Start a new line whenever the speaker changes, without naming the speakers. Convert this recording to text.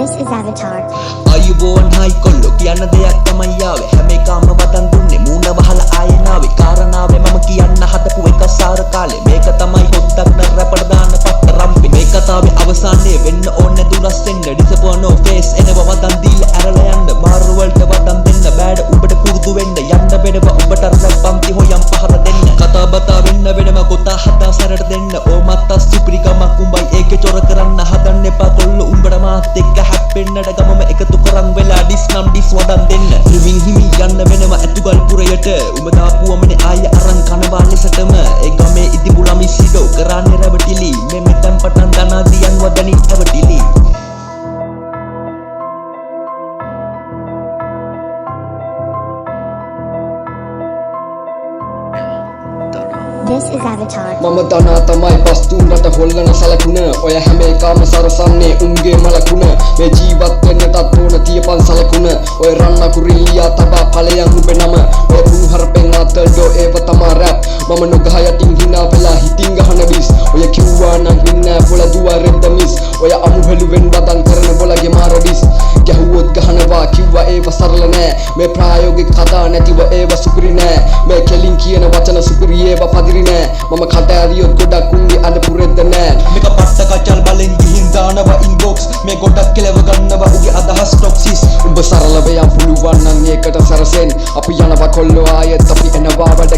This is Avatar.
ආයුබෝවන් හයි කොල්ලෝ කියන්න දෙයක් තමයි ආවේ හැම එකම වදන් දුන්නේ මූණ වහලා ආයෙ නාවේ කාරණාවේ මම කියන්න හදපු එක සාර කාලේ මේක තමයි හොද්දක් නරපඩ දාන්න පත්ත රම්පේ මේ කතාවේ අවසානයේ වෙන්න ඕනේ දුරස් වෙන්න ඩිසපොනෝ ෆේස් එනවා වදන් දීලා ඇරලා යන්න බාර් වලට වදන් දෙන්න බෑඩ උඹට පුරුදු වෙන්න යන්න වෙනවා උඹට රැප් පන්ති හොයන් පහර දෙන්න කතා බතා වෙන්න වෙනම කොටා හදා සැරට දෙන්න ඕ මත්තා සුපිරිකමක් උඹයි ඒකේ චොර කරන්න හදන්න එපා කොල්ලෝ උඹට මාත් එක්ක හැප්පෙන්නට ගමම එකතු කරන් වෙලා ඩිස් නම් ඩිස් වදන් දෙන්න රිවින් හිමි යන්න වෙනවා ඇතුගල් පුරයට උඹ දාපුවමනේ ආය අරන් කනවා ලෙසටම ඒ ගමේ ඉදිබුලා මිසිඩෝ කරන්නේ රැවටිලි මේ මෙතෙන් පටන් දනාදියන් වදනි ඇවටිලි
This is Avatar.
මම දනා තමයි පස්තුන් රට හොල්ලන සලකුණ ඔය හැම එකම සරසන්නේ උන්ගේ මලකුණ මේ ජීවත් වෙන්නටත් ඕන තියපන් සලකුණ ඔය රන්න කුරිලියා තබා ඵලයන් නුඹේ නම ඔය පුහරපෙන් අතල්ඩෝ ඒව තමා රැප් මම නොගහ යටින් හිනා වෙලා හිතින් ගහන බිස් ඔය කිව්වා නම් හින්නා පොළ දුවා රෙද්ද මිස් ඔය අමු හෙළුවෙන් වදන් කරන බොලගේ මාරඩිස් ගැහුවොත් ගහනවා කිව්වා ඒව සරල නෑ මේ ප්‍රායෝගික කතා නැතිව ඒව සුපිරි නෑ මේ කෙලින් කියන වචන සුපිරි ඒව පදිරි නෑ මම කට ඇරියොත් ගොඩක් උන්ගේ අඳ පුරෙද්ද නෑ මේක පස්ස කචල් බලෙන් ගිහින් දානවා ඉන්බොක්ස් මේ ගොඩක් කෙලව ගන්නවා උගේ අදහස් ටොක්සිස් උඹ සරල වෙයන් පුළුවන් නම් ඒකට සරසෙන් අපි යනවා කොල්ලෝ ආයෙත් අපි එනවා වැඩ